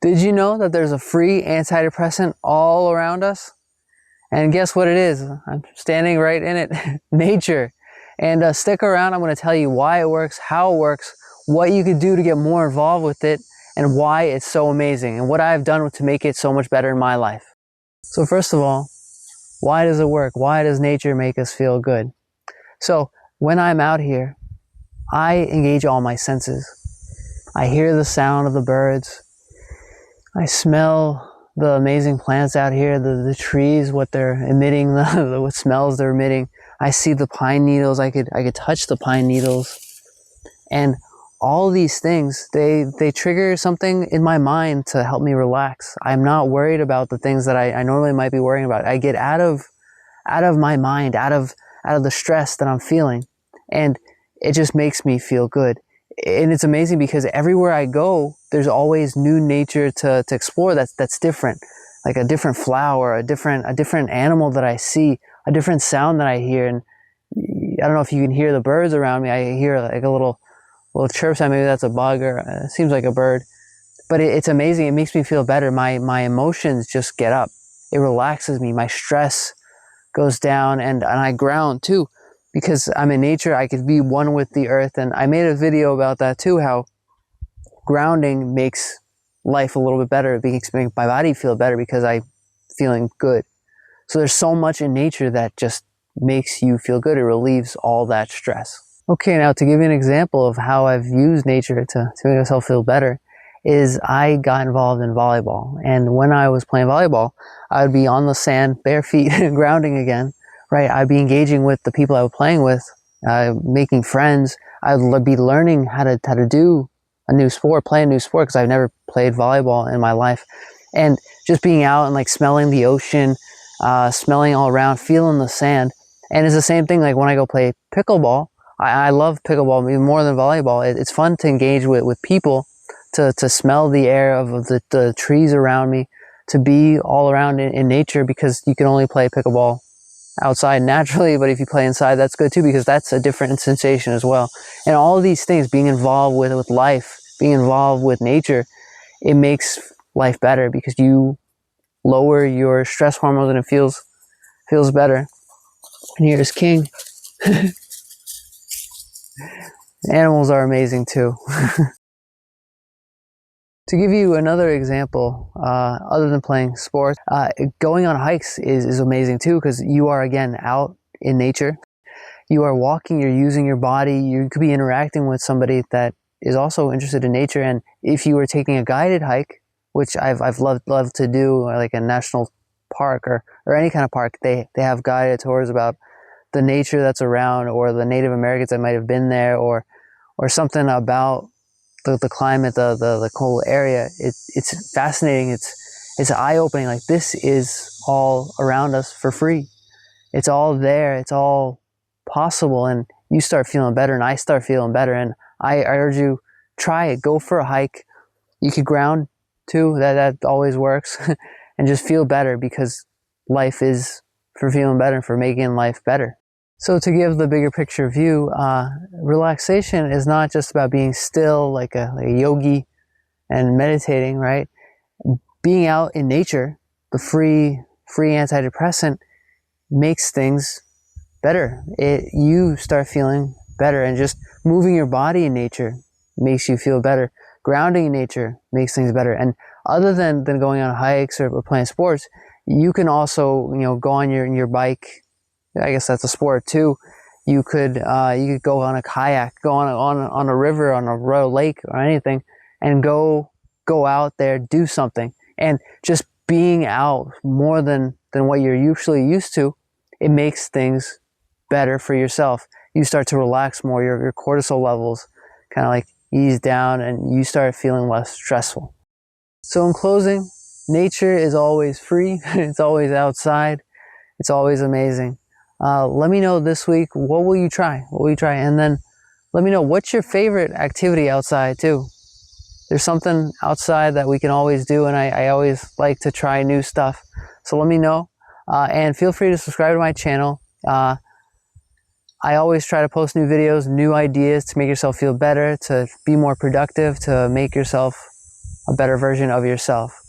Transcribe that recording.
Did you know that there's a free antidepressant all around us? And guess what it is? I'm standing right in it, nature. And stick around, I'm going to tell you why it works, how it works, what you could do to get more involved with it, and why it's so amazing, and what I've done to make it so much better in my life. So first of all, why does it work? Why does nature make us feel good? So when I'm out here, I engage all my senses. I hear the sound of the birds. I smell the amazing plants out here, the trees, what they're emitting, what smells they're emitting. I see the pine needles. I could touch the pine needles. And all these things, they trigger something in my mind to help me relax. I'm not worried about the things that I normally might be worrying about. I get out of my mind, out of the stress that I'm feeling. And it just makes me feel good. And it's amazing because everywhere I go, there's always new nature to explore that's different. Like a different flower, a different animal that I see, a different sound that I hear. And I don't know if you can hear the birds around me. I hear like a little chirp sound. Maybe that's a bug, or it seems like a bird. But it's amazing. It makes me feel better. My emotions just get up. It relaxes me. My stress goes down, and I ground too. Because I'm in nature, I could be one with the earth. And I made a video about that too, how grounding makes life a little bit better. It makes my body feel better because I'm feeling good. So there's so much in nature that just makes you feel good. It relieves all that stress. Okay, now to give you an example of how I've used nature to make myself feel better is I got involved in volleyball. And when I was playing volleyball, I would be on the sand, bare feet, grounding again. Right, I'd be engaging with the people I was playing with, making friends. I'd be learning how to do a new sport, play a new sport, because I've never played volleyball in my life. And just being out and like smelling the ocean, smelling all around, feeling the sand. And it's the same thing like when I go play pickleball. I love pickleball even more than volleyball. It's fun to engage with people, to smell the air of the trees around me, to be all around in nature, because you can only play pickleball outside naturally, but if you play inside, that's good too, because that's a different sensation as well. And all of these things, being involved with life, being involved with nature, it makes life better because you lower your stress hormones and it feels better. And here's King. Animals are amazing too. To give you another example, other than playing sports, going on hikes is amazing too, because you are, again, out in nature. You are walking, you're using your body, you could be interacting with somebody that is also interested in nature. And if you were taking a guided hike, which I've loved to do, like a national park or any kind of park, they have guided tours about the nature that's around, or the Native Americans that might have been there, or something about the climate, the whole area. It's fascinating. It's eye-opening. Like, this is all around us for free. It's all there. It's all possible. And you start feeling better, and I start feeling better. And I urge you, try it. Go for a hike. You could ground too. That always works. And just feel better, because life is for feeling better and for making life better. So to give the bigger picture view, relaxation is not just about being still like a yogi and meditating, right? Being out in nature, the free antidepressant, makes things better. You start feeling better, and just moving your body in nature makes you feel better. Grounding in nature makes things better. And other than going on hikes or playing sports, you can also, go on your bike. I guess that's a sport too. You could go on a kayak, go on a river, on a lake, or anything, and go out there, do something. And just being out more than what you're usually used to, it makes things better for yourself. You start to relax more. Your cortisol levels kind of like ease down, and you start feeling less stressful. So in closing, nature is always free. It's always outside. It's always amazing. Let me know this week, what will you try? And then let me know, what's your favorite activity outside too? There's something outside that we can always do, and I always like to try new stuff. So let me know, and feel free to subscribe to my channel. I always try to post new videos, new ideas to make yourself feel better, to be more productive, to make yourself a better version of yourself.